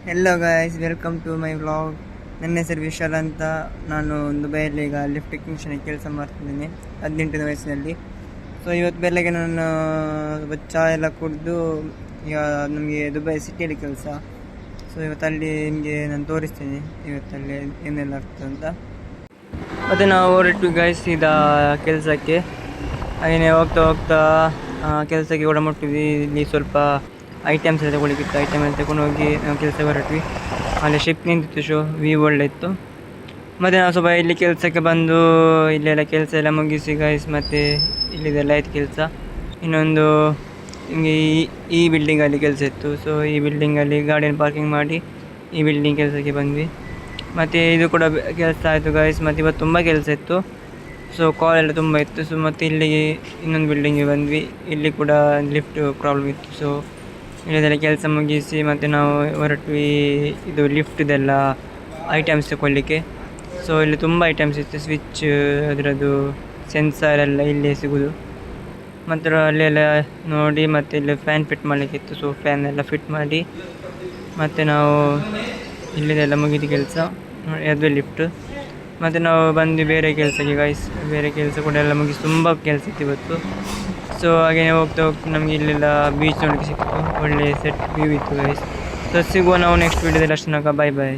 Hello guys, welcome to my vlog. ನನ್ನ ಹೆಸರು ವಿಶಾಲ್ ಅಂತ. ನಾನು ದುಬೈಯಲ್ಲಿ ಈಗ ಲಿಫ್ಟ್ ಟೆಕ್ನಿಷಿಯನ್ ಕೆಲಸ ಮಾಡ್ತಿದ್ದೀನಿ 18ನೇ ವಯಸ್ಸಿನಲ್ಲಿ. ಸೊ ಇವತ್ತು ಬೆಳಗ್ಗೆ ನಾನು ಚಹಾ ಎಲ್ಲ ಕುಡಿದು ಈಗ ನಮಗೆ ದುಬೈ ಸಿಟಿಯಲ್ಲಿ ಕೆಲಸ. ಸೊ ಇವತ್ತಲ್ಲಿ ನಿಮಗೆ ನಾನು ತೋರಿಸ್ತೀನಿ ಇವತ್ತಲ್ಲಿ ಏನೆಲ್ಲ ಆಗ್ತದೆ ಅಂತ. ಮತ್ತು ನಾವು ಹೊರಟು ಗೈಸ್ ಇದ ಕೆಲಸಕ್ಕೆ. ಹಾಗೆಯೇ ಹೋಗ್ತಾ ಹೋಗ್ತಾ ಕೆಲಸಕ್ಕೆ ಕೂಡ ಮುಟ್ಟಿದ್ವಿ. ಇಲ್ಲಿ ಸ್ವಲ್ಪ ಐಟಮ್ಸ್ ಎಲ್ಲ ತಗೊಳ್ಳಿಕ್ಕಿತ್ತು. ಐಟಮ್ ಎಲ್ಲ ತಗೊಂಡು ಹೋಗಿ ನಾವು ಕೆಲಸ ಹೊರಟ್ವಿ. ಅಲ್ಲಿ ಶಿಪ್ ನಿಂತಿತ್ತು, ಶೋ ವ್ಯೂ ಒಳ್ಳೆ ಇತ್ತು. ಮತ್ತು ನಾವು ಸ್ವಲ್ಪ ಇಲ್ಲಿ ಕೆಲಸಕ್ಕೆ ಬಂದು ಇಲ್ಲೆಲ್ಲ ಕೆಲಸ ಎಲ್ಲ ಮುಗಿಸಿ ಗೈಸ್. ಮತ್ತು ಇಲ್ಲಿದೆಲ್ಲ ಆಯ್ತು ಕೆಲಸ. ಇನ್ನೊಂದು ನಿಮಗೆ ಈ ಬಿಲ್ಡಿಂಗಲ್ಲಿ ಕೆಲಸ ಇತ್ತು. ಸೊ ಈ ಬಿಲ್ಡಿಂಗಲ್ಲಿ ಗಾಡಿಯನ್ನು ಪಾರ್ಕಿಂಗ್ ಮಾಡಿ ಈ ಬಿಲ್ಡಿಂಗ್ ಕೆಲಸಕ್ಕೆ ಬಂದ್ವಿ. ಮತ್ತು ಇದು ಕೂಡ ಕೆಲಸ ಆಯಿತು ಗೈಸ್. ಮತ್ತು ಇವತ್ತು ತುಂಬ ಕೆಲಸ ಇತ್ತು. ಸೊ ಕಾಲ್ ಎಲ್ಲ ತುಂಬ ಇತ್ತು. ಸೊ ಮತ್ತು ಇಲ್ಲಿಗೆ ಇನ್ನೊಂದು ಬಿಲ್ಡಿಂಗಿಗೆ ಬಂದ್ವಿ. ಇಲ್ಲಿ ಕೂಡ ಲಿಫ್ಟ್ ಪ್ರಾಬ್ಲಮ್ ಇತ್ತು. ಸೊ ಇಲ್ಲದೆಲ್ಲ ಕೆಲಸ ಮುಗಿಸಿ ಮತ್ತು ನಾವು ಹೊರಟ್ವಿ ಇದು ಲಿಫ್ಟ್ದೆಲ್ಲ ಐಟಮ್ಸ್ ತಗೊಳ್ಳಿಕ್ಕೆ. ಸೊ ಇಲ್ಲಿ ತುಂಬ ಐಟಮ್ಸ್ ಇತ್ತು. ಸ್ವಿಚ್, ಅದರದ್ದು ಸೆನ್ಸರ್ ಎಲ್ಲ ಇಲ್ಲೇ ಸಿಗೋದು. ಮತ್ತು ಅಲ್ಲೆಲ್ಲ ನೋಡಿ ಮತ್ತು ಇಲ್ಲಿ ಫ್ಯಾನ್ ಫಿಟ್ ಮಾಡಲಿಕ್ಕಿತ್ತು. ಸೊ ಫ್ಯಾನ್ ಎಲ್ಲ ಫಿಟ್ ಮಾಡಿ ಮತ್ತು ನಾವು ಇಲ್ಲಿದೆಲ್ಲ ಮುಗಿದ ಕೆಲಸ. ಅದು ಲಿಫ್ಟ್. ಮತ್ತು ನಾವು ಬಂದು ಬೇರೆ ಕೆಲಸಕ್ಕೆ ಗೈಸ್. ಬೇರೆ ಕೆಲಸ ಕೂಡ ಎಲ್ಲ ಮುಗಿಸಿ ತುಂಬ ಕೆಲಸ ಇತ್ತು ಇವತ್ತು. ಸೊ ಹಾಗೆ ಹೋಗ್ತಾ ನಮಗೆ ಇಲ್ಲೆಲ್ಲ ಬೀಚ್ ನೋಡೋಕ್ಕೆ ಸಿಕ್ತು. ಒಳ್ಳೆ ಸೆಟ್ ವ್ಯೂ ಇತ್ತು ಗೈಸ್. ಸೊ ಸಿಗುವ ನಾವು ನೆಕ್ಸ್ಟ್ ವೀಡಿಯೋದಲ್ಲಿ. ಅಷ್ಟು ಬಾಯ್ ಬಾಯ್.